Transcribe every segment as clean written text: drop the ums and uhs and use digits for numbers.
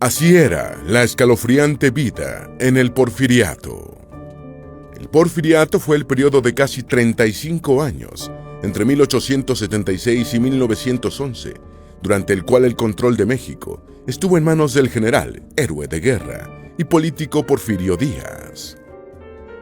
Así era la escalofriante vida en el Porfiriato. El Porfiriato fue el periodo de casi 35 años, entre 1876 y 1911, durante el cual el control de México estuvo en manos del general, héroe de guerra y político Porfirio Díaz.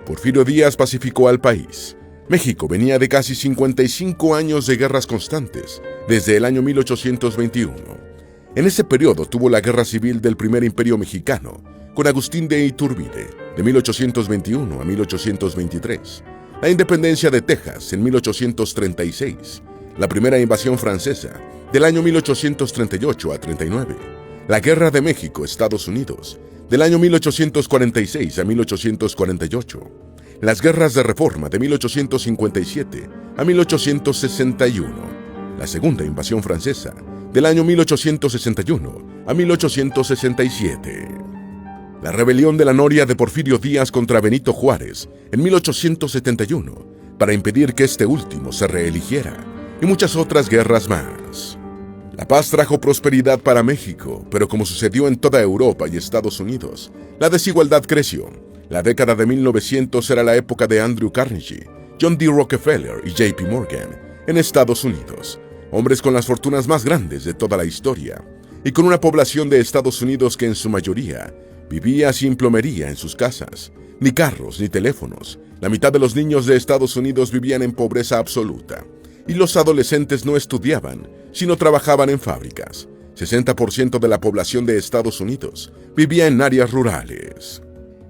Porfirio Díaz pacificó al país. México venía de casi 55 años de guerras constantes, desde el año 1821. En ese periodo tuvo la Guerra Civil del Primer Imperio Mexicano, con Agustín de Iturbide, de 1821 a 1823, la independencia de Texas en 1836, la primera invasión francesa del año 1838 a 39, la Guerra de México-Estados Unidos del año 1846 a 1848, las guerras de Reforma de 1857 a 1861, la segunda invasión francesa del año 1861 a 1867. La rebelión de la Noria de Porfirio Díaz contra Benito Juárez en 1871 para impedir que este último se reeligiera, y muchas otras guerras más. La paz trajo prosperidad para México, pero como sucedió en toda Europa y Estados Unidos, la desigualdad creció. La década de 1900 era la época de Andrew Carnegie, John D. Rockefeller y J.P. Morgan en Estados Unidos, hombres con las fortunas más grandes de toda la historia, y con una población de Estados Unidos que en su mayoría vivía sin plomería en sus casas, ni carros ni teléfonos. La mitad de los niños de Estados Unidos vivían en pobreza absoluta, y los adolescentes no estudiaban, sino trabajaban en fábricas. 60% de la población de Estados Unidos vivía en áreas rurales.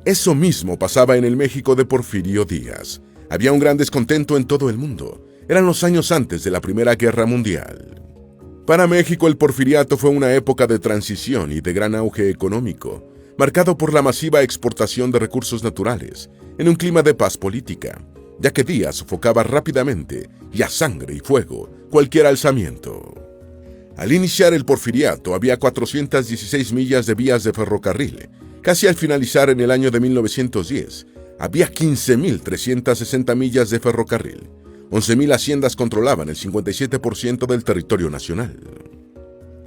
Eso mismo pasaba en el México de Porfirio Díaz. Había un gran descontento en todo el mundo. Eran los años antes de la Primera Guerra Mundial. Para México, el Porfiriato fue una época de transición y de gran auge económico, marcado por la masiva exportación de recursos naturales, en un clima de paz política, ya que Díaz sofocaba rápidamente y a sangre y fuego cualquier alzamiento. Al iniciar el Porfiriato había 416 millas de vías de ferrocarril. Casi al finalizar en el año de 1910, había 15.360 millas de ferrocarril. 11.000 haciendas controlaban el 57% del territorio nacional.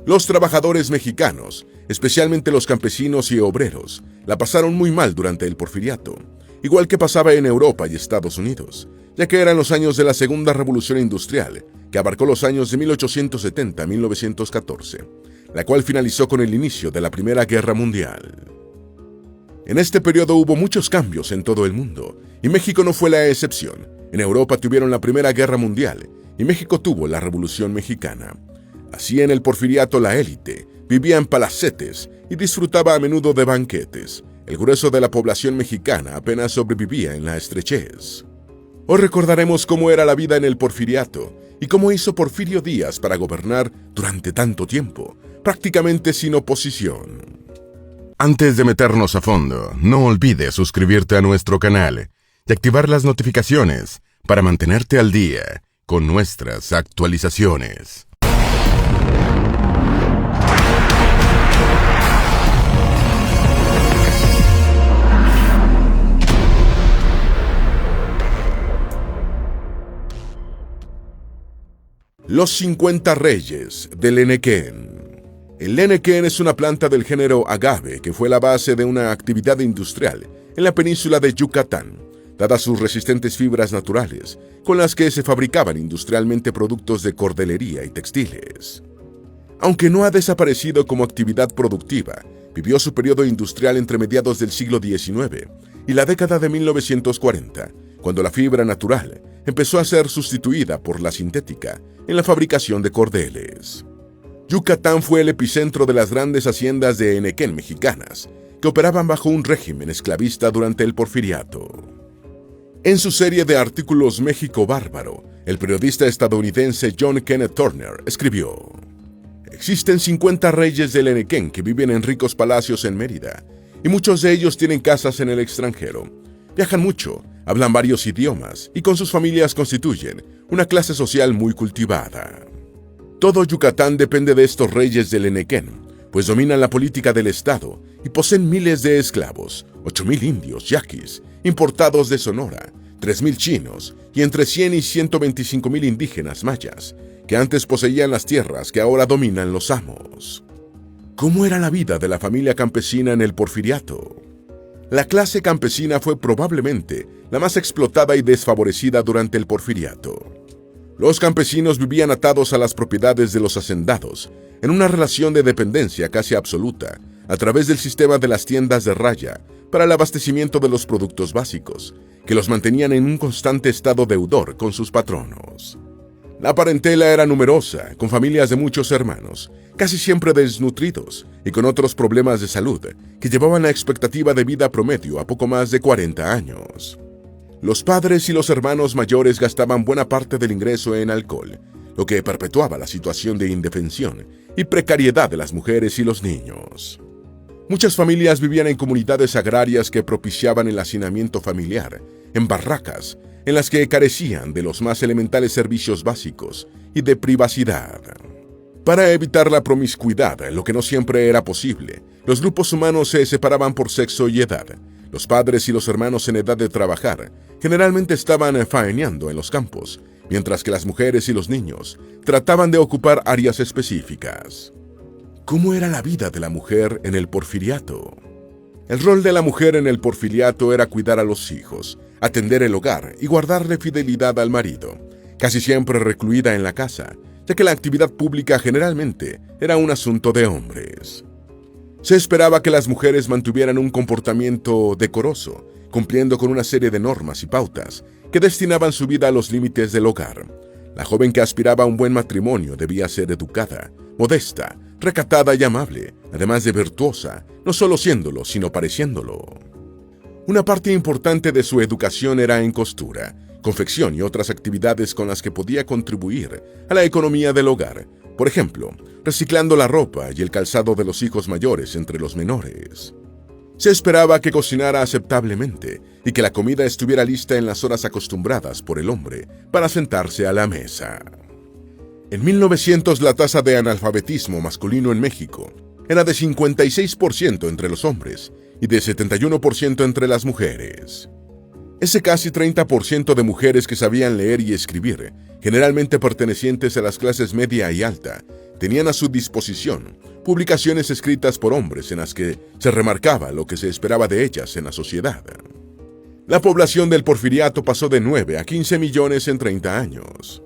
Los trabajadores mexicanos, especialmente los campesinos y obreros, la pasaron muy mal durante el Porfiriato, igual que pasaba en Europa y Estados Unidos, ya que eran los años de la Segunda Revolución Industrial, que abarcó los años de 1870 a 1914, la cual finalizó con el inicio de la Primera Guerra Mundial. En este periodo hubo muchos cambios en todo el mundo, y México no fue la excepción. En Europa tuvieron la Primera Guerra Mundial, y México tuvo la Revolución Mexicana. Así en el Porfiriato la élite vivía en palacetes y disfrutaba a menudo de banquetes. El grueso de la población mexicana apenas sobrevivía en la estrechez. Hoy recordaremos cómo era la vida en el Porfiriato y cómo hizo Porfirio Díaz para gobernar durante tanto tiempo, prácticamente sin oposición. Antes de meternos a fondo, no olvides suscribirte a nuestro canal y activar las notificaciones para mantenerte al día con nuestras actualizaciones. Los 50 reyes del henequén. El henequén es una planta del género agave que fue la base de una actividad industrial en la península de Yucatán, dadas sus resistentes fibras naturales, con las que se fabricaban industrialmente productos de cordelería y textiles. Aunque no ha desaparecido como actividad productiva, vivió su periodo industrial entre mediados del siglo XIX y la década de 1940, cuando la fibra natural empezó a ser sustituida por la sintética en la fabricación de cordeles. Yucatán fue el epicentro de las grandes haciendas de henequén mexicanas, que operaban bajo un régimen esclavista durante el Porfiriato. En su serie de artículos México Bárbaro, el periodista estadounidense John Kenneth Turner escribió: existen 50 reyes del henequén que viven en ricos palacios en Mérida, y muchos de ellos tienen casas en el extranjero. Viajan mucho, hablan varios idiomas y con sus familias constituyen una clase social muy cultivada. Todo Yucatán depende de estos reyes del henequén, pues dominan la política del Estado y poseen miles de esclavos, 8,000 indios yaquis, importados de Sonora, 3,000 chinos y entre 100 y 125,000 indígenas mayas, que antes poseían las tierras que ahora dominan los amos. ¿Cómo era la vida de la familia campesina en el Porfiriato? La clase campesina fue probablemente la más explotada y desfavorecida durante el Porfiriato. Los campesinos vivían atados a las propiedades de los hacendados, en una relación de dependencia casi absoluta, a través del sistema de las tiendas de raya para el abastecimiento de los productos básicos, que los mantenían en un constante estado deudor con sus patronos. La parentela era numerosa, con familias de muchos hermanos, casi siempre desnutridos y con otros problemas de salud que llevaban la expectativa de vida promedio a poco más de 40 años. Los padres y los hermanos mayores gastaban buena parte del ingreso en alcohol, lo que perpetuaba la situación de indefensión y precariedad de las mujeres y los niños. Muchas familias vivían en comunidades agrarias que propiciaban el hacinamiento familiar, en barracas, en las que carecían de los más elementales servicios básicos y de privacidad. Para evitar la promiscuidad, lo que no siempre era posible, los grupos humanos se separaban por sexo y edad. Los padres y los hermanos en edad de trabajar generalmente estaban faeneando en los campos, mientras que las mujeres y los niños trataban de ocupar áreas específicas. ¿Cómo era la vida de la mujer en el Porfiriato? El rol de la mujer en el Porfiriato era cuidar a los hijos, atender el hogar y guardarle fidelidad al marido, casi siempre recluida en la casa, ya que la actividad pública generalmente era un asunto de hombres. Se esperaba que las mujeres mantuvieran un comportamiento decoroso, cumpliendo con una serie de normas y pautas que destinaban su vida a los límites del hogar. La joven que aspiraba a un buen matrimonio debía ser educada, modesta, recatada y amable, además de virtuosa, no solo siéndolo, sino pareciéndolo. Una parte importante de su educación era en costura, confección y otras actividades con las que podía contribuir a la economía del hogar, por ejemplo, reciclando la ropa y el calzado de los hijos mayores entre los menores. Se esperaba que cocinara aceptablemente y que la comida estuviera lista en las horas acostumbradas por el hombre para sentarse a la mesa. En 1900 la tasa de analfabetismo masculino en México era de 56% entre los hombres y de 71% entre las mujeres. Ese casi 30% de mujeres que sabían leer y escribir, generalmente pertenecientes a las clases media y alta, tenían a su disposición publicaciones escritas por hombres en las que se remarcaba lo que se esperaba de ellas en la sociedad. La población del Porfiriato pasó de 9 a 15 millones en 30 años.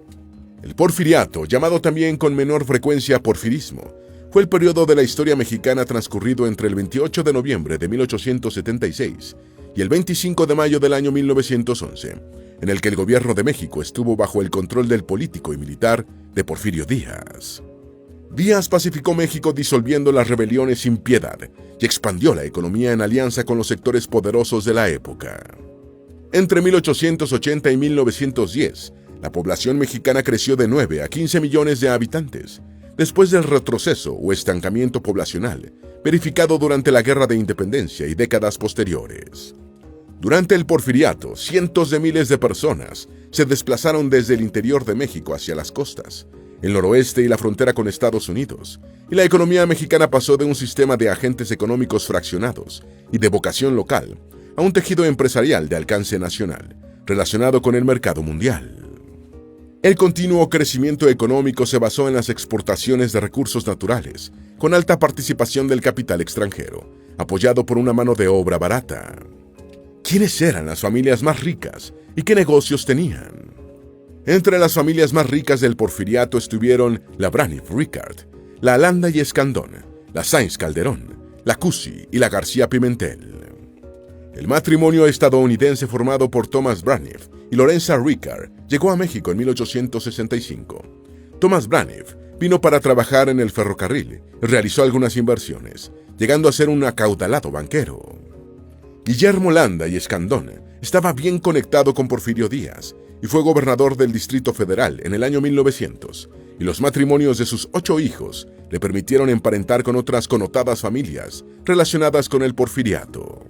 El Porfiriato, llamado también con menor frecuencia porfirismo, fue el periodo de la historia mexicana transcurrido entre el 28 de noviembre de 1876 y el 25 de mayo del año 1911, en el que el gobierno de México estuvo bajo el control del político y militar de Porfirio Díaz. Díaz pacificó México disolviendo las rebeliones sin piedad y expandió la economía en alianza con los sectores poderosos de la época. Entre 1880 y 1910, la población mexicana creció de 9 a 15 millones de habitantes, después del retroceso o estancamiento poblacional verificado durante la Guerra de Independencia y décadas posteriores. Durante el Porfiriato, cientos de miles de personas se desplazaron desde el interior de México hacia las costas, el noroeste y la frontera con Estados Unidos, y la economía mexicana pasó de un sistema de agentes económicos fraccionados y de vocación local a un tejido empresarial de alcance nacional, relacionado con el mercado mundial. El continuo crecimiento económico se basó en las exportaciones de recursos naturales, con alta participación del capital extranjero, apoyado por una mano de obra barata. ¿Quiénes eran las familias más ricas y qué negocios tenían? Entre las familias más ricas del Porfiriato estuvieron la Braniff Ricard, la Alanda y Escandón, la Sáenz Calderón, la Cusi y la García Pimentel. El matrimonio estadounidense formado por Thomas Braniff y Lorenza Ricard llegó a México en 1865. Thomas Braniff vino para trabajar en el ferrocarril y realizó algunas inversiones, llegando a ser un acaudalado banquero. Guillermo Landa y Escandón estaba bien conectado con Porfirio Díaz y fue gobernador del Distrito Federal en el año 1900, y los matrimonios de sus 8 hijos le permitieron emparentar con otras connotadas familias relacionadas con el Porfiriato.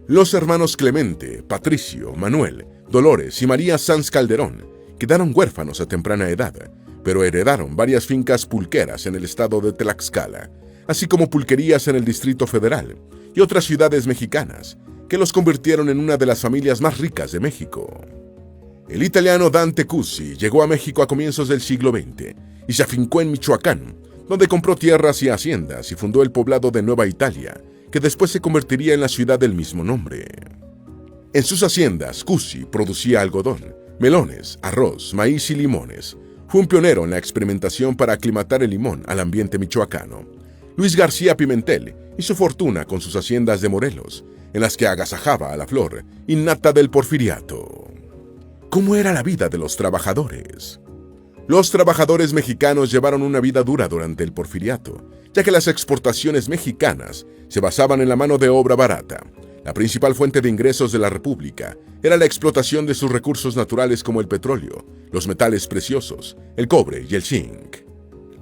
Los hermanos Clemente, Patricio, Manuel, Dolores y María Sanz Calderón quedaron huérfanos a temprana edad, pero heredaron varias fincas pulqueras en el estado de Tlaxcala, así como pulquerías en el Distrito Federal y otras ciudades mexicanas, que los convirtieron en una de las familias más ricas de México. El italiano Dante Cusi llegó a México a comienzos del siglo XX y se afincó en Michoacán, donde compró tierras y haciendas y fundó el poblado de Nueva Italia, que después se convertiría en la ciudad del mismo nombre. En sus haciendas, Cusi producía algodón, melones, arroz, maíz y limones. Fue un pionero en la experimentación para aclimatar el limón al ambiente michoacano. Luis García Pimentel hizo fortuna con sus haciendas de Morelos, en las que agasajaba a la flor innata del porfiriato. ¿Cómo era la vida de los trabajadores? Los trabajadores mexicanos llevaron una vida dura durante el porfiriato, ya que las exportaciones mexicanas se basaban en la mano de obra barata. La principal fuente de ingresos de la República era la explotación de sus recursos naturales como el petróleo, los metales preciosos, el cobre y el zinc.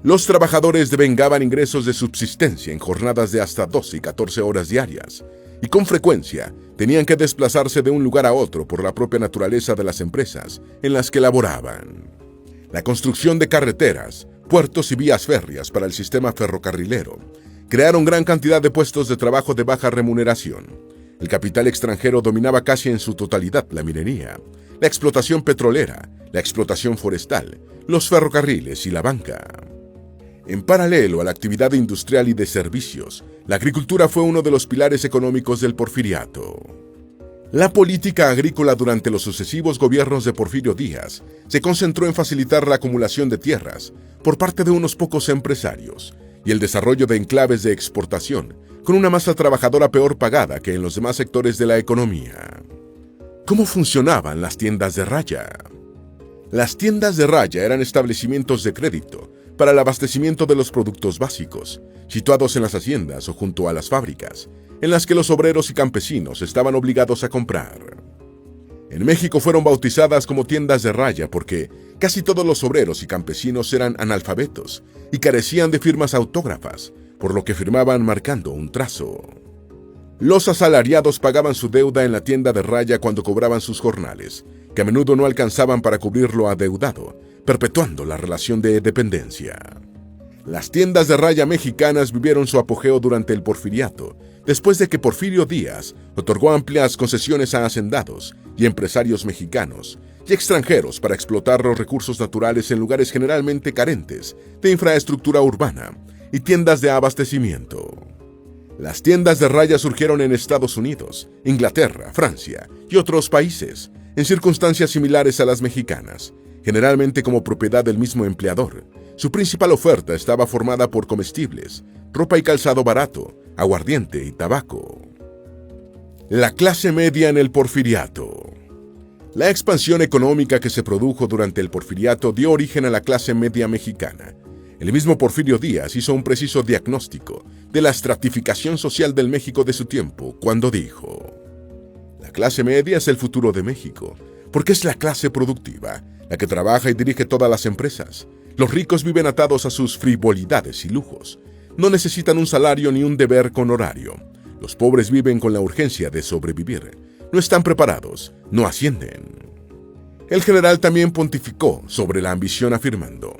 Los trabajadores devengaban ingresos de subsistencia en jornadas de hasta 12 y 14 horas diarias, y con frecuencia tenían que desplazarse de un lugar a otro por la propia naturaleza de las empresas en las que laboraban. La construcción de carreteras, puertos y vías férreas para el sistema ferrocarrilero crearon gran cantidad de puestos de trabajo de baja remuneración. El capital extranjero dominaba casi en su totalidad la minería, la explotación petrolera, la explotación forestal, los ferrocarriles y la banca. En paralelo a la actividad industrial y de servicios, la agricultura fue uno de los pilares económicos del porfiriato. La política agrícola durante los sucesivos gobiernos de Porfirio Díaz se concentró en facilitar la acumulación de tierras por parte de unos pocos empresarios y el desarrollo de enclaves de exportación con una masa trabajadora peor pagada que en los demás sectores de la economía. ¿Cómo funcionaban las tiendas de raya? Las tiendas de raya eran establecimientos de crédito para el abastecimiento de los productos básicos, situados en las haciendas o junto a las fábricas, en las que los obreros y campesinos estaban obligados a comprar. En México fueron bautizadas como tiendas de raya porque casi todos los obreros y campesinos eran analfabetos y carecían de firmas autógrafas, por lo que firmaban marcando un trazo. Los asalariados pagaban su deuda en la tienda de raya cuando cobraban sus jornales, que a menudo no alcanzaban para cubrir lo adeudado, perpetuando la relación de dependencia. Las tiendas de raya mexicanas vivieron su apogeo durante el porfiriato, después de que Porfirio Díaz otorgó amplias concesiones a hacendados y empresarios mexicanos y extranjeros para explotar los recursos naturales en lugares generalmente carentes de infraestructura urbana y tiendas de abastecimiento. Las tiendas de raya surgieron en Estados Unidos, Inglaterra, Francia y otros países, en circunstancias similares a las mexicanas, generalmente como propiedad del mismo empleador. Su principal oferta estaba formada por comestibles, ropa y calzado barato, aguardiente y tabaco. La clase media en el porfiriato. La expansión económica que se produjo durante el porfiriato dio origen a la clase media mexicana. El mismo Porfirio Díaz hizo un preciso diagnóstico de la estratificación social del México de su tiempo cuando dijo: la clase media es el futuro de México, porque es la clase productiva, la que trabaja y dirige todas las empresas. Los ricos viven atados a sus frivolidades y lujos. No necesitan un salario ni un deber con horario. Los pobres viven con la urgencia de sobrevivir. No están preparados, no ascienden. El general también pontificó sobre la ambición afirmando: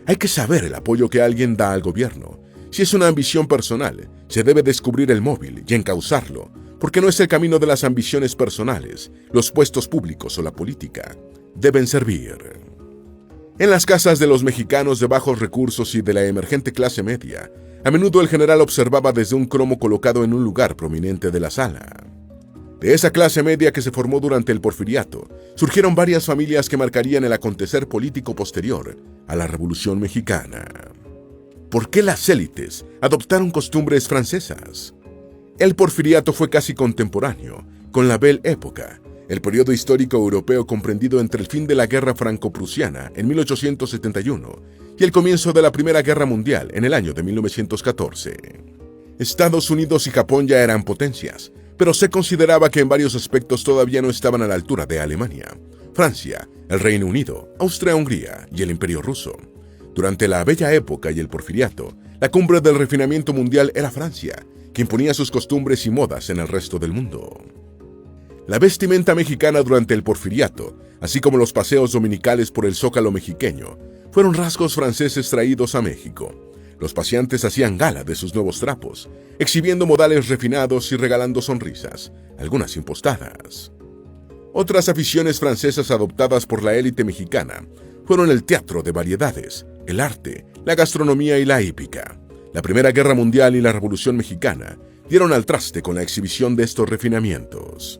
hay que saber el apoyo que alguien da al gobierno. Si es una ambición personal, se debe descubrir el móvil y encauzarlo, porque no es el camino de las ambiciones personales, los puestos públicos o la política. Deben servir. En las casas de los mexicanos de bajos recursos y de la emergente clase media, a menudo el general observaba desde un cromo colocado en un lugar prominente de la sala. De esa clase media que se formó durante el porfiriato, surgieron varias familias que marcarían el acontecer político posterior a la Revolución Mexicana. ¿Por qué las élites adoptaron costumbres francesas? El porfiriato fue casi contemporáneo con la Belle Époque, el periodo histórico europeo comprendido entre el fin de la Guerra Franco-Prusiana en 1871 y el comienzo de la Primera Guerra Mundial en el año de 1914. Estados Unidos y Japón ya eran potencias, pero se consideraba que en varios aspectos todavía no estaban a la altura de Alemania, Francia, el Reino Unido, Austria-Hungría y el Imperio Ruso. Durante la Bella Época y el Porfiriato, la cumbre del refinamiento mundial era Francia, que imponía sus costumbres y modas en el resto del mundo. La vestimenta mexicana durante el Porfiriato, así como los paseos dominicales por el Zócalo mexiqueño, fueron rasgos franceses traídos a México. Los paseantes hacían gala de sus nuevos trapos, exhibiendo modales refinados y regalando sonrisas, algunas impostadas. Otras aficiones francesas adoptadas por la élite mexicana fueron el teatro de variedades, el arte, la gastronomía y la hípica. La Primera Guerra Mundial y la Revolución Mexicana dieron al traste con la exhibición de estos refinamientos.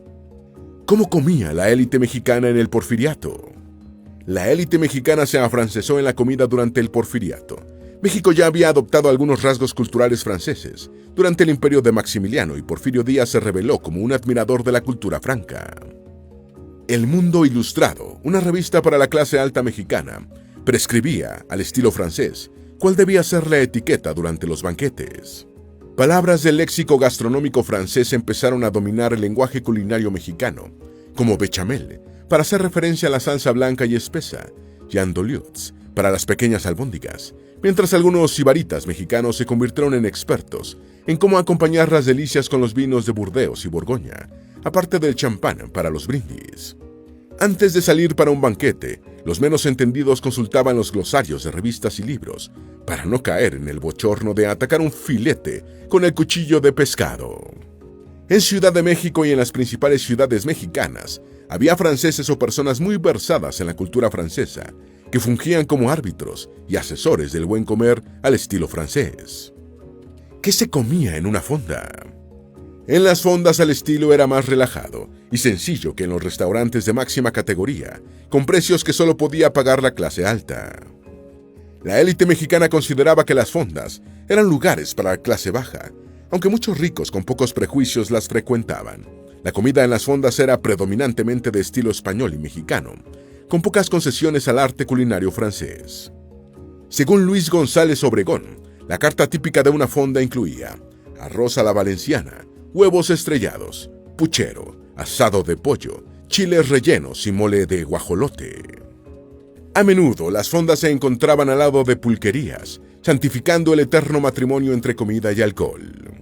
¿Cómo comía la élite mexicana en el Porfiriato? La élite mexicana se afrancesó en la comida durante el Porfiriato. México ya había adoptado algunos rasgos culturales franceses durante el imperio de Maximiliano y Porfirio Díaz se reveló como un admirador de la cultura franca. El Mundo Ilustrado, una revista para la clase alta mexicana, prescribía, al estilo francés, cuál debía ser la etiqueta durante los banquetes. Palabras del léxico gastronómico francés empezaron a dominar el lenguaje culinario mexicano, como bechamel, para hacer referencia a la salsa blanca y espesa, y andouillots, para las pequeñas albóndigas, mientras algunos sibaritas mexicanos se convirtieron en expertos en cómo acompañar las delicias con los vinos de Burdeos y Borgoña, aparte del champán para los brindis. Antes de salir para un banquete, los menos entendidos consultaban los glosarios de revistas y libros para no caer en el bochorno de atacar un filete con el cuchillo de pescado. En Ciudad de México y en las principales ciudades mexicanas, había franceses o personas muy versadas en la cultura francesa que fungían como árbitros y asesores del buen comer al estilo francés. ¿Qué se comía en una fonda? En las fondas el estilo era más relajado y sencillo que en los restaurantes de máxima categoría, con precios que solo podía pagar la clase alta. La élite mexicana consideraba que las fondas eran lugares para la clase baja, aunque muchos ricos con pocos prejuicios las frecuentaban. La comida en las fondas era predominantemente de estilo español y mexicano, con pocas concesiones al arte culinario francés. Según Luis González Obregón, la carta típica de una fonda incluía arroz a la valenciana, huevos estrellados, puchero, asado de pollo, chiles rellenos y mole de guajolote. A menudo las fondas se encontraban al lado de pulquerías, santificando el eterno matrimonio entre comida y alcohol.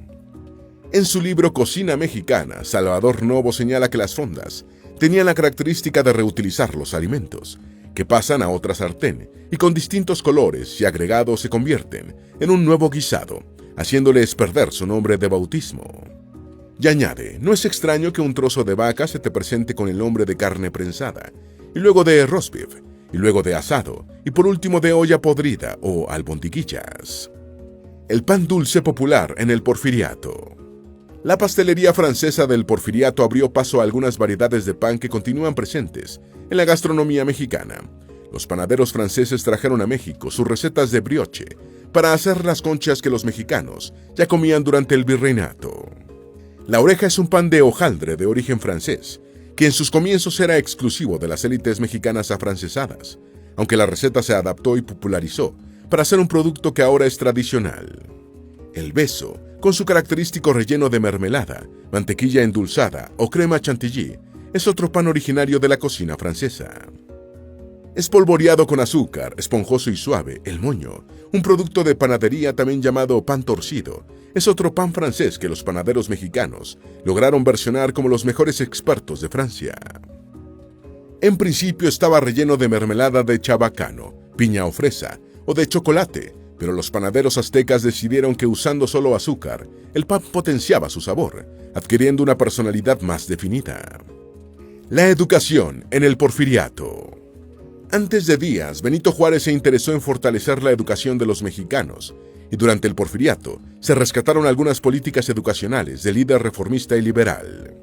En su libro Cocina Mexicana, Salvador Novo señala que las fondas tenían la característica de reutilizar los alimentos, que pasan a otra sartén y con distintos colores y agregados se convierten en un nuevo guisado, haciéndoles perder su nombre de bautismo. Y añade, no es extraño que un trozo de vaca se te presente con el nombre de carne prensada, y luego de roast beef, y luego de asado, y por último de olla podrida o albondiguillas. El pan dulce popular en el Porfiriato. La pastelería francesa del Porfiriato abrió paso a algunas variedades de pan que continúan presentes en la gastronomía mexicana. Los panaderos franceses trajeron a México sus recetas de brioche para hacer las conchas que los mexicanos ya comían durante el virreinato. La oreja es un pan de hojaldre de origen francés, que en sus comienzos era exclusivo de las élites mexicanas afrancesadas, aunque la receta se adaptó y popularizó para ser un producto que ahora es tradicional. El beso, con su característico relleno de mermelada, mantequilla endulzada o crema chantilly, es otro pan originario de la cocina francesa. Espolvoreado con azúcar, esponjoso y suave, el moño, un producto de panadería también llamado pan torcido, es otro pan francés que los panaderos mexicanos lograron versionar como los mejores expertos de Francia. En principio estaba relleno de mermelada de chabacano, piña o fresa, o de chocolate, pero los panaderos aztecas decidieron que usando solo azúcar, el pan potenciaba su sabor, adquiriendo una personalidad más definida. La educación en el Porfiriato. Antes de Díaz, Benito Juárez se interesó en fortalecer la educación de los mexicanos, y durante el Porfiriato se rescataron algunas políticas educacionales del líder reformista y liberal.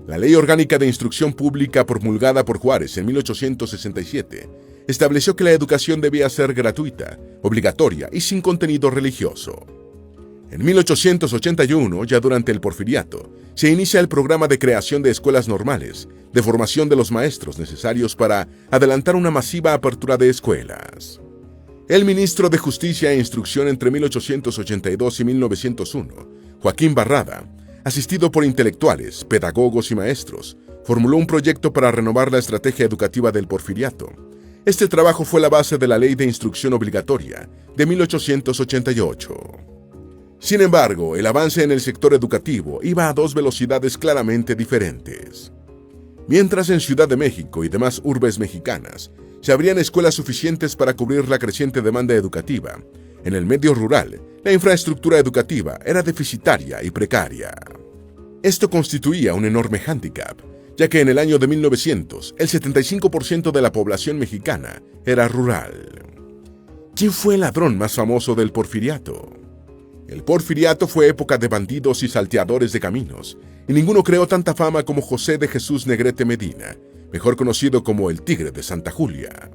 La Ley Orgánica de Instrucción Pública promulgada por Juárez en 1867 estableció que la educación debía ser gratuita, obligatoria y sin contenido religioso. En 1881, ya durante el Porfiriato, se inicia el programa de creación de escuelas normales, de formación de los maestros necesarios para adelantar una masiva apertura de escuelas. El ministro de Justicia e Instrucción entre 1882 y 1901, Joaquín Barrada, asistido por intelectuales, pedagogos y maestros, formuló un proyecto para renovar la estrategia educativa del Porfiriato. Este trabajo fue la base de la Ley de Instrucción Obligatoria de 1888. Sin embargo, el avance en el sector educativo iba a dos velocidades claramente diferentes. Mientras en Ciudad de México y demás urbes mexicanas se abrían escuelas suficientes para cubrir la creciente demanda educativa, en el medio rural, la infraestructura educativa era deficitaria y precaria. Esto constituía un enorme hándicap, ya que en el año de 1900, el 75% de la población mexicana era rural. ¿Quién fue el ladrón más famoso del Porfiriato? El Porfiriato fue época de bandidos y salteadores de caminos, y ninguno creó tanta fama como José de Jesús Negrete Medina, mejor conocido como el Tigre de Santa Julia.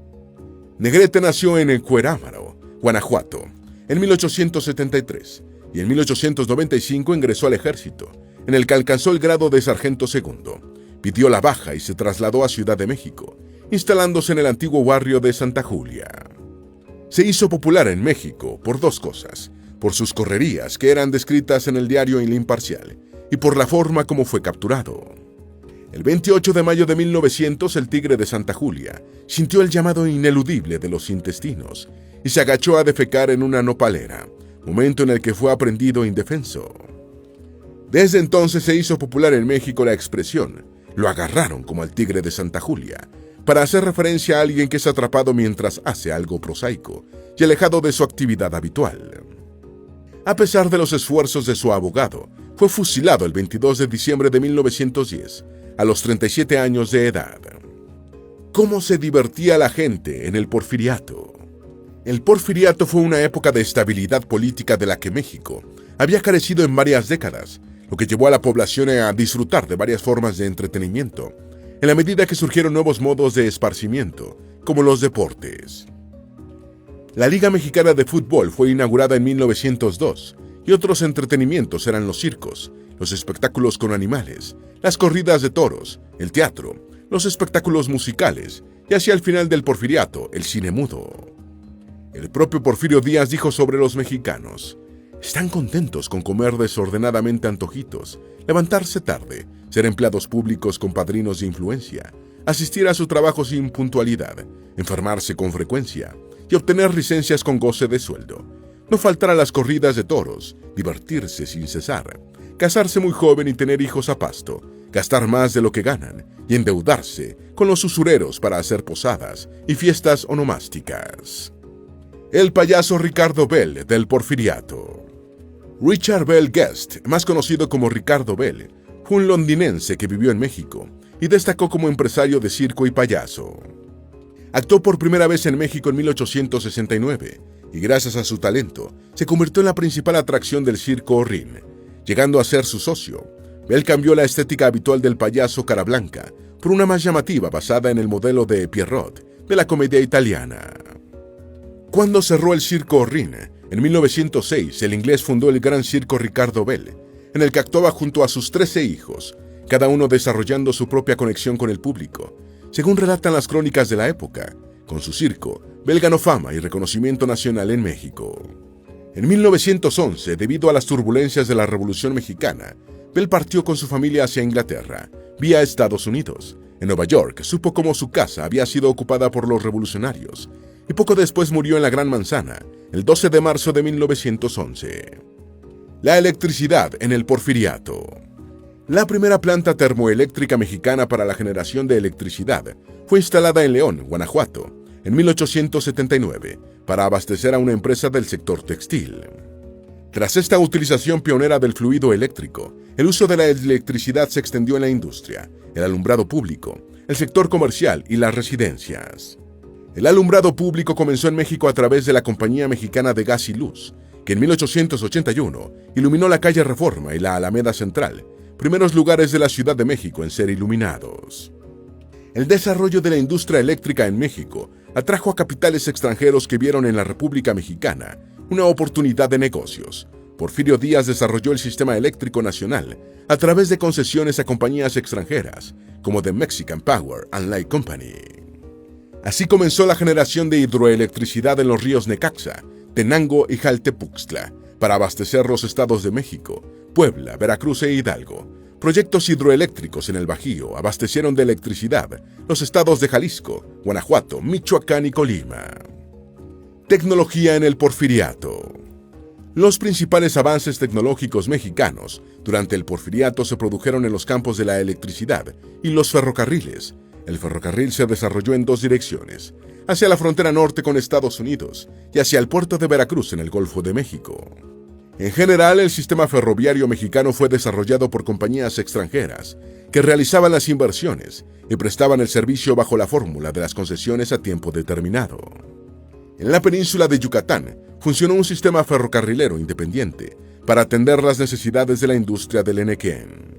Negrete nació en Cuerámaro, Guanajuato, en 1873, y en 1895 ingresó al ejército, en el que alcanzó el grado de sargento segundo. Pidió la baja y se trasladó a Ciudad de México, instalándose en el antiguo barrio de Santa Julia. Se hizo popular en México por dos cosas: por sus correrías, que eran descritas en el diario El Imparcial, y por la forma como fue capturado. El 28 de mayo de 1900, el Tigre de Santa Julia sintió el llamado ineludible de los intestinos y se agachó a defecar en una nopalera, momento en el que fue aprehendido indefenso. Desde entonces se hizo popular en México la expresión "lo agarraron como al Tigre de Santa Julia", para hacer referencia a alguien que es atrapado mientras hace algo prosaico y alejado de su actividad habitual. A pesar de los esfuerzos de su abogado, fue fusilado el 22 de diciembre de 1910, a los 37 años de edad. ¿Cómo se divertía la gente en el Porfiriato? El Porfiriato fue una época de estabilidad política de la que México había carecido en varias décadas, lo que llevó a la población a disfrutar de varias formas de entretenimiento, en la medida que surgieron nuevos modos de esparcimiento, como los deportes. La Liga Mexicana de Fútbol fue inaugurada en 1902, y otros entretenimientos eran los circos, los espectáculos con animales, las corridas de toros, el teatro, los espectáculos musicales, y hacia el final del Porfiriato, el cine mudo. El propio Porfirio Díaz dijo sobre los mexicanos: están contentos con comer desordenadamente antojitos, levantarse tarde, ser empleados públicos con padrinos de influencia, asistir a su trabajo sin puntualidad, enfermarse con frecuencia y obtener licencias con goce de sueldo, no faltar a las corridas de toros, divertirse sin cesar, casarse muy joven y tener hijos a pasto, gastar más de lo que ganan y endeudarse con los usureros para hacer posadas y fiestas onomásticas. El payaso Ricardo Bell del Porfiriato. Richard Bell Guest, más conocido como Ricardo Bell, fue un londinense que vivió en México y destacó como empresario de circo y payaso. Actuó por primera vez en México en 1869 y gracias a su talento se convirtió en la principal atracción del circo Horrín, llegando a ser su socio. Bell cambió la estética habitual del payaso cara blanca por una más llamativa basada en el modelo de Pierrot de la comedia italiana. Cuando cerró el circo Horrín, en 1906, el inglés fundó el Gran Circo Ricardo Bell, en el que actuaba junto a sus 13 hijos, cada uno desarrollando su propia conexión con el público. Según relatan las crónicas de la época, con su circo, Bell ganó fama y reconocimiento nacional en México. En 1911, debido a las turbulencias de la Revolución Mexicana, Bell partió con su familia hacia Inglaterra, vía Estados Unidos. En Nueva York, supo cómo su casa había sido ocupada por los revolucionarios, y poco después murió en la Gran Manzana, el 12 de marzo de 1911. La electricidad en el Porfiriato. La primera planta termoeléctrica mexicana para la generación de electricidad fue instalada en León, Guanajuato, en 1879, para abastecer a una empresa del sector textil. Tras esta utilización pionera del fluido eléctrico, el uso de la electricidad se extendió en la industria, el alumbrado público, el sector comercial y las residencias. El alumbrado público comenzó en México a través de la Compañía Mexicana de Gas y Luz, que en 1881 iluminó la calle Reforma y la Alameda Central, primeros lugares de la Ciudad de México en ser iluminados. El desarrollo de la industria eléctrica en México atrajo a capitales extranjeros que vieron en la República Mexicana una oportunidad de negocios. Porfirio Díaz desarrolló el sistema eléctrico nacional a través de concesiones a compañías extranjeras, como The Mexican Power and Light Company. Así comenzó la generación de hidroelectricidad en los ríos Necaxa, Tenango y Jaltepuxtla, para abastecer los estados de México, Puebla, Veracruz e Hidalgo. Proyectos hidroeléctricos en el Bajío abastecieron de electricidad los estados de Jalisco, Guanajuato, Michoacán y Colima. Tecnología en el Porfiriato. Los principales avances tecnológicos mexicanos durante el Porfiriato se produjeron en los campos de la electricidad y los ferrocarriles. El ferrocarril se desarrolló en dos direcciones, hacia la frontera norte con Estados Unidos y hacia el puerto de Veracruz en el Golfo de México. En general, el sistema ferroviario mexicano fue desarrollado por compañías extranjeras que realizaban las inversiones y prestaban el servicio bajo la fórmula de las concesiones a tiempo determinado. En la península de Yucatán funcionó un sistema ferrocarrilero independiente para atender las necesidades de la industria del enequén.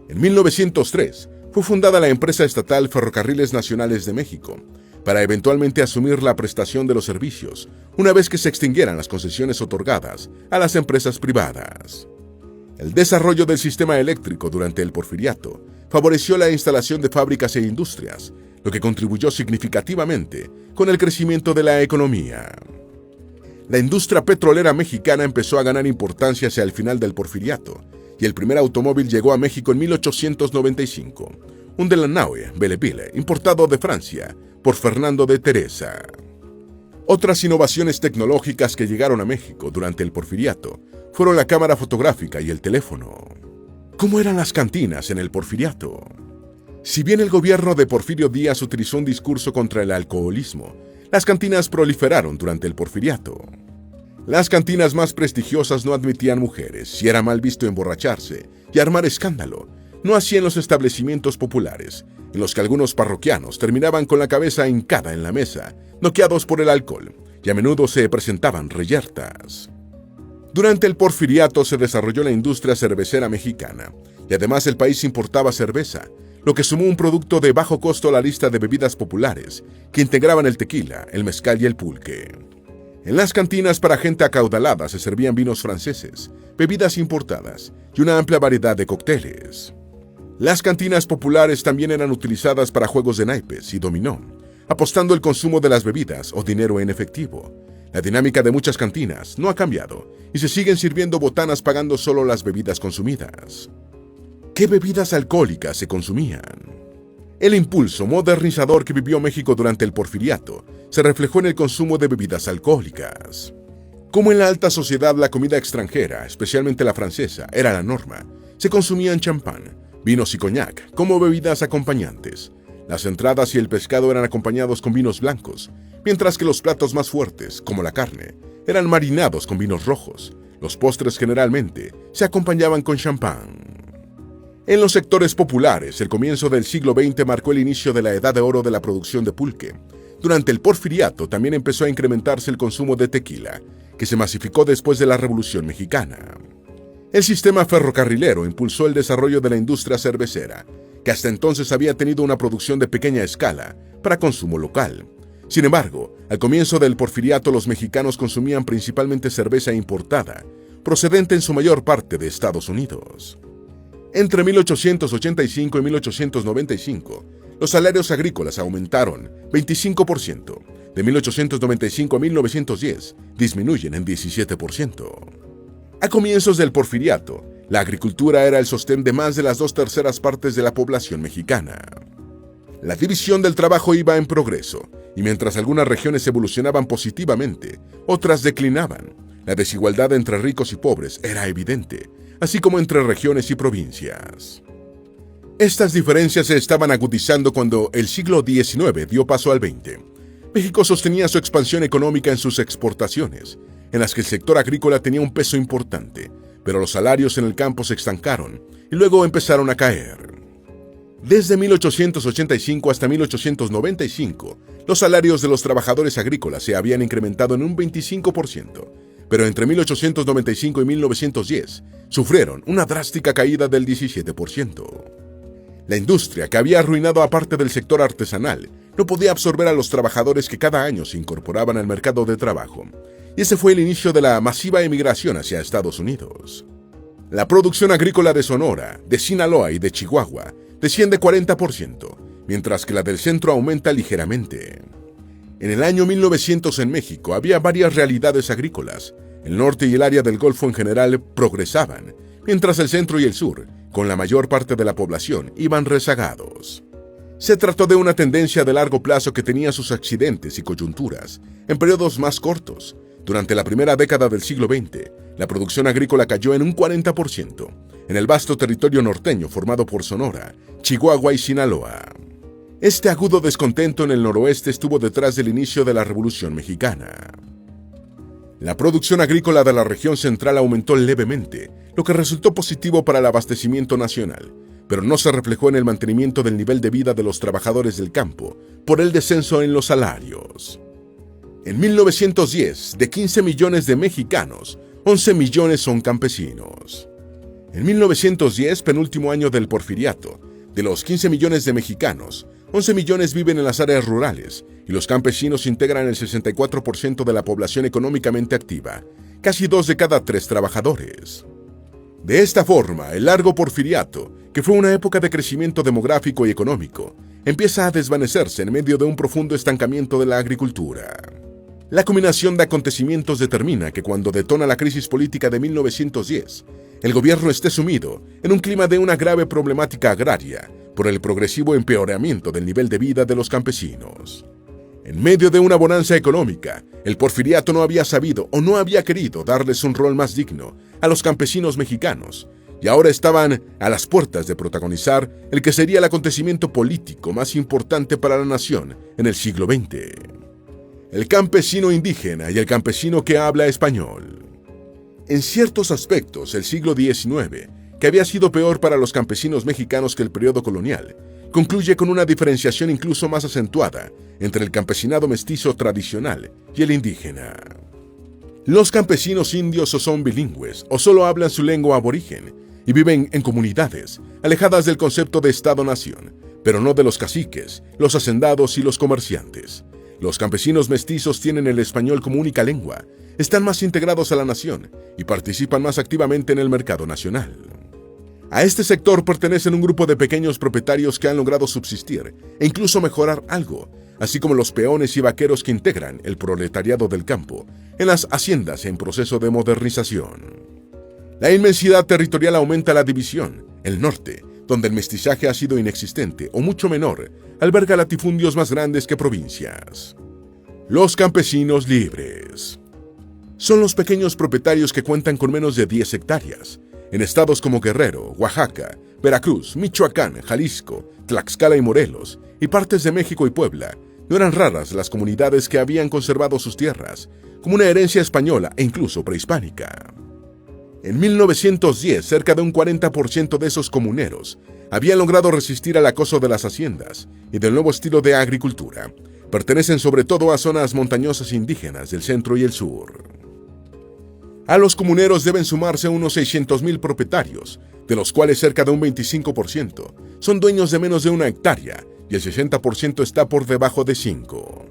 En 1903 fue fundada la empresa estatal Ferrocarriles Nacionales de México, para eventualmente asumir la prestación de los servicios una vez que se extinguieran las concesiones otorgadas a las empresas privadas. El desarrollo del sistema eléctrico durante el Porfiriato favoreció la instalación de fábricas e industrias, lo que contribuyó significativamente con el crecimiento de la economía. La industria petrolera mexicana empezó a ganar importancia hacia el final del Porfiriato, y el primer automóvil llegó a México en 1895, un Delanoë Belleville importado de Francia por Fernando de Teresa. Otras innovaciones tecnológicas que llegaron a México durante el Porfiriato fueron la cámara fotográfica y el teléfono. ¿Cómo eran las cantinas en el Porfiriato? Si bien el gobierno de Porfirio Díaz utilizó un discurso contra el alcoholismo, las cantinas proliferaron durante el Porfiriato. Las cantinas más prestigiosas no admitían mujeres y era mal visto emborracharse y armar escándalo, no así en los establecimientos populares, en los que algunos parroquianos terminaban con la cabeza hincada en la mesa, noqueados por el alcohol, y a menudo se presentaban reyertas. Durante el Porfiriato se desarrolló la industria cervecera mexicana, y además el país importaba cerveza, lo que sumó un producto de bajo costo a la lista de bebidas populares, que integraban el tequila, el mezcal y el pulque. En las cantinas para gente acaudalada se servían vinos franceses, bebidas importadas y una amplia variedad de cócteles. Las cantinas populares también eran utilizadas para juegos de naipes y dominó, apostando el consumo de las bebidas o dinero en efectivo. La dinámica de muchas cantinas no ha cambiado y se siguen sirviendo botanas pagando solo las bebidas consumidas. ¿Qué bebidas alcohólicas se consumían? El impulso modernizador que vivió México durante el Porfiriato se reflejó en el consumo de bebidas alcohólicas. Como en la alta sociedad la comida extranjera, especialmente la francesa, era la norma, se consumían champán, vinos y coñac como bebidas acompañantes. Las entradas y el pescado eran acompañados con vinos blancos, mientras que los platos más fuertes, como la carne, eran marinados con vinos rojos. Los postres generalmente se acompañaban con champán. En los sectores populares, el comienzo del siglo XX marcó el inicio de la edad de oro de la producción de pulque. Durante el Porfiriato también empezó a incrementarse el consumo de tequila, que se masificó después de la Revolución Mexicana. El sistema ferrocarrilero impulsó el desarrollo de la industria cervecera, que hasta entonces había tenido una producción de pequeña escala para consumo local. Sin embargo, al comienzo del Porfiriato los mexicanos consumían principalmente cerveza importada, procedente en su mayor parte de Estados Unidos. Entre 1885 y 1895, los salarios agrícolas aumentaron 25%. De 1895 a 1910, disminuyen en 17%. A comienzos del Porfiriato, la agricultura era el sostén de más de las 2/3 partes de la población mexicana. La división del trabajo iba en progreso, y mientras algunas regiones evolucionaban positivamente, otras declinaban. La desigualdad entre ricos y pobres era evidente, así como entre regiones y provincias. Estas diferencias se estaban agudizando cuando el siglo XIX dio paso al XX. México sostenía su expansión económica en sus exportaciones, en las que el sector agrícola tenía un peso importante, pero los salarios en el campo se estancaron y luego empezaron a caer. Desde 1885 hasta 1895, los salarios de los trabajadores agrícolas se habían incrementado en un 25%, pero entre 1895 y 1910 sufrieron una drástica caída del 17%. La industria, que había arruinado a parte del sector artesanal, no podía absorber a los trabajadores que cada año se incorporaban al mercado de trabajo, y ese fue el inicio de la masiva emigración hacia Estados Unidos. La producción agrícola de Sonora, de Sinaloa y de Chihuahua desciende 40%, mientras que la del centro aumenta ligeramente. En el año 1900 en México había varias realidades agrícolas. El norte y el área del Golfo en general progresaban, mientras el centro y el sur, con la mayor parte de la población, iban rezagados. Se trató de una tendencia de largo plazo que tenía sus accidentes y coyunturas en periodos más cortos. Durante la primera década del siglo XX, la producción agrícola cayó en un 40%, en el vasto territorio norteño formado por Sonora, Chihuahua y Sinaloa. Este agudo descontento en el noroeste estuvo detrás del inicio de la Revolución Mexicana. La producción agrícola de la región central aumentó levemente, lo que resultó positivo para el abastecimiento nacional, pero no se reflejó en el mantenimiento del nivel de vida de los trabajadores del campo por el descenso en los salarios. En 1910, de 15 millones de mexicanos, 11 millones son campesinos. En 1910, penúltimo año del Porfiriato, de los 15 millones de mexicanos, 11 millones viven en las áreas rurales y los campesinos integran el 64% de la población económicamente activa, casi 2 de cada 3 trabajadores. De esta forma, el largo Porfiriato, que fue una época de crecimiento demográfico y económico, empieza a desvanecerse en medio de un profundo estancamiento de la agricultura. La combinación de acontecimientos determina que cuando detona la crisis política de 1910, el gobierno esté sumido en un clima de una grave problemática agraria por el progresivo empeoramiento del nivel de vida de los campesinos. En medio de una bonanza económica, el Porfiriato no había sabido o no había querido darles un rol más digno a los campesinos mexicanos, y ahora estaban a las puertas de protagonizar el que sería el acontecimiento político más importante para la nación en el siglo XX. El campesino indígena y el campesino que habla español. En ciertos aspectos, el siglo XIX, que había sido peor para los campesinos mexicanos que el periodo colonial, concluye con una diferenciación incluso más acentuada entre el campesinado mestizo tradicional y el indígena. Los campesinos indios o son bilingües o solo hablan su lengua aborigen y viven en comunidades alejadas del concepto de Estado-nación, pero no de los caciques, los hacendados y los comerciantes. Los campesinos mestizos tienen el español como única lengua, están más integrados a la nación y participan más activamente en el mercado nacional. A este sector pertenecen un grupo de pequeños propietarios que han logrado subsistir e incluso mejorar algo, así como los peones y vaqueros que integran el proletariado del campo en las haciendas en proceso de modernización. La inmensidad territorial aumenta la división. El norte, donde el mestizaje ha sido inexistente o mucho menor, alberga latifundios más grandes que provincias. Los campesinos libres. Son los pequeños propietarios que cuentan con menos de 10 hectáreas. En estados como Guerrero, Oaxaca, Veracruz, Michoacán, Jalisco, Tlaxcala y Morelos, y partes de México y Puebla, no eran raras las comunidades que habían conservado sus tierras, como una herencia española e incluso prehispánica. En 1910, cerca de un 40% de esos comuneros habían logrado resistir al acoso de las haciendas y del nuevo estilo de agricultura. Pertenecen sobre todo a zonas montañosas indígenas del centro y el sur. A los comuneros deben sumarse unos 600,000 propietarios, de los cuales cerca de un 25% son dueños de menos de 1 hectárea y el 60% está por debajo de 5.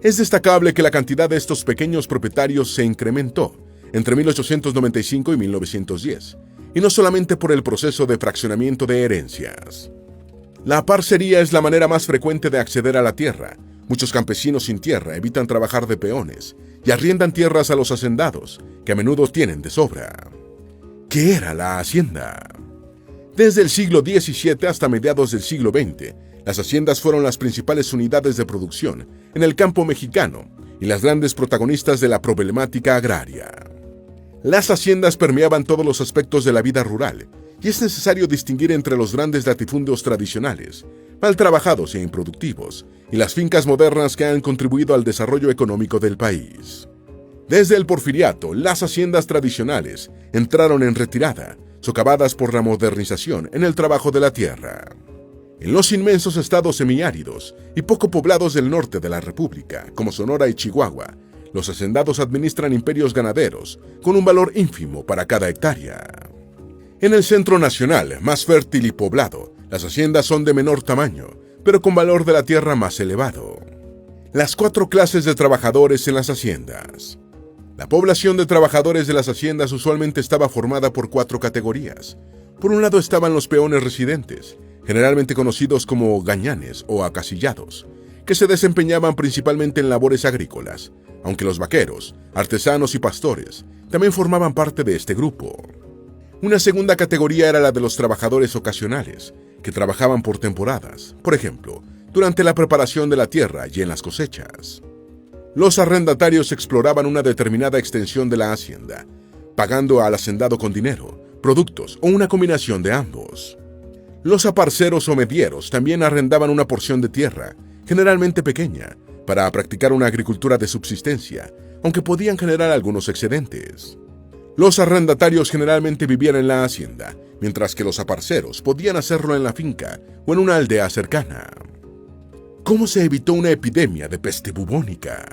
Es destacable que la cantidad de estos pequeños propietarios se incrementó entre 1895 y 1910, y no solamente por el proceso de fraccionamiento de herencias. La parcería es la manera más frecuente de acceder a la tierra. Muchos campesinos sin tierra evitan trabajar de peones y arriendan tierras a los hacendados, que a menudo tienen de sobra. ¿Qué era la hacienda? Desde el siglo XVII hasta mediados del siglo XX, las haciendas fueron las principales unidades de producción en el campo mexicano y las grandes protagonistas de la problemática agraria. Las haciendas permeaban todos los aspectos de la vida rural, y es necesario distinguir entre los grandes latifundios tradicionales, mal trabajados e improductivos, y las fincas modernas que han contribuido al desarrollo económico del país. Desde el Porfiriato, las haciendas tradicionales entraron en retirada, socavadas por la modernización en el trabajo de la tierra. En los inmensos estados semiáridos y poco poblados del norte de la República, como Sonora y Chihuahua, los hacendados administran imperios ganaderos con un valor ínfimo para cada hectárea. En el centro nacional, más fértil y poblado, las haciendas son de menor tamaño, pero con valor de la tierra más elevado. Las 4 clases de trabajadores en las haciendas. La población de trabajadores de las haciendas usualmente estaba formada por 4 categorías. Por un lado estaban los peones residentes, generalmente conocidos como gañanes o acasillados, que se desempeñaban principalmente en labores agrícolas, aunque los vaqueros, artesanos y pastores también formaban parte de este grupo. Una segunda categoría era la de los trabajadores ocasionales, que trabajaban por temporadas, por ejemplo, durante la preparación de la tierra y en las cosechas. Los arrendatarios exploraban una determinada extensión de la hacienda, pagando al hacendado con dinero, productos o una combinación de ambos. Los aparceros o medieros también arrendaban una porción de tierra, generalmente pequeña, para practicar una agricultura de subsistencia, aunque podían generar algunos excedentes. Los arrendatarios generalmente vivían en la hacienda, mientras que los aparceros podían hacerlo en la finca o en una aldea cercana. ¿Cómo se evitó una epidemia de peste bubónica?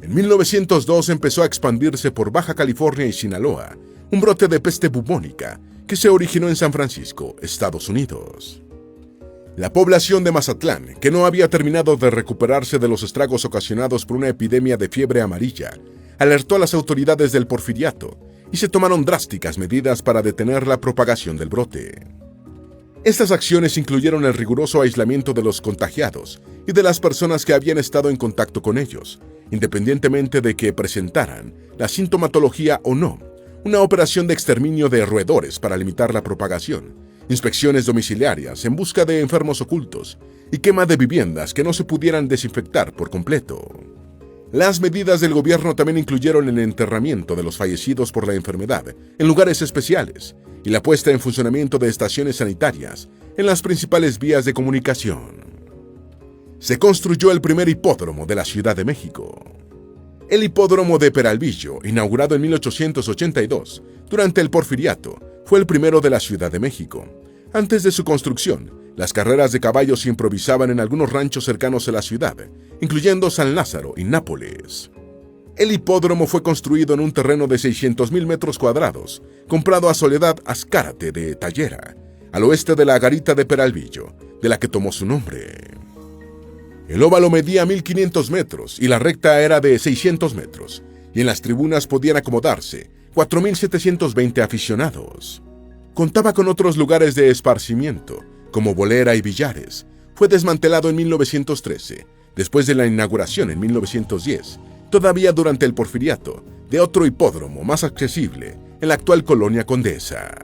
En 1902 empezó a expandirse por Baja California y Sinaloa un brote de peste bubónica que se originó en San Francisco, Estados Unidos. La población de Mazatlán, que no había terminado de recuperarse de los estragos ocasionados por una epidemia de fiebre amarilla, alertó a las autoridades del Porfiriato y se tomaron drásticas medidas para detener la propagación del brote. Estas acciones incluyeron el riguroso aislamiento de los contagiados y de las personas que habían estado en contacto con ellos, independientemente de que presentaran la sintomatología o no, una operación de exterminio de roedores para limitar la propagación, inspecciones domiciliarias en busca de enfermos ocultos y quema de viviendas que no se pudieran desinfectar por completo. Las medidas del gobierno también incluyeron el enterramiento de los fallecidos por la enfermedad en lugares especiales y la puesta en funcionamiento de estaciones sanitarias en las principales vías de comunicación. Se construyó el primer hipódromo de la Ciudad de México. El hipódromo de Peralvillo, inaugurado en 1882, durante el Porfiriato, fue el primero de la Ciudad de México. Antes de su construcción, las carreras de caballos se improvisaban en algunos ranchos cercanos a la ciudad, incluyendo San Lázaro y Nápoles. El hipódromo fue construido en un terreno de 600,000 metros cuadrados, comprado a Soledad Azcárate de Tallera, al oeste de la garita de Peralvillo, de la que tomó su nombre. El óvalo medía 1,500 metros y la recta era de 600 metros, y en las tribunas podían acomodarse 4,720 aficionados. Contaba con otros lugares de esparcimiento, como bolera y billares. Fue desmantelado en 1913, después de la inauguración en 1910, todavía durante el Porfiriato, de otro hipódromo más accesible en la actual Colonia Condesa.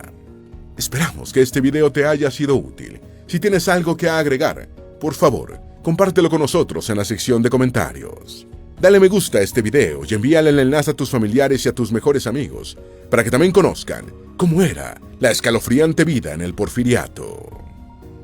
Esperamos que este video te haya sido útil. Si tienes algo que agregar, por favor, compártelo con nosotros en la sección de comentarios. Dale me gusta a este video y envíale el enlace a tus familiares y a tus mejores amigos para que también conozcan cómo era la escalofriante vida en el Porfiriato.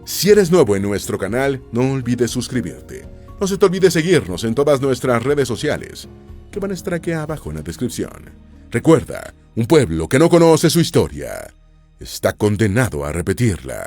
Si eres nuevo en nuestro canal, no olvides suscribirte. No se te olvide seguirnos en todas nuestras redes sociales, que van a estar aquí abajo en la descripción. Recuerda, un pueblo que no conoce su historia está condenado a repetirla.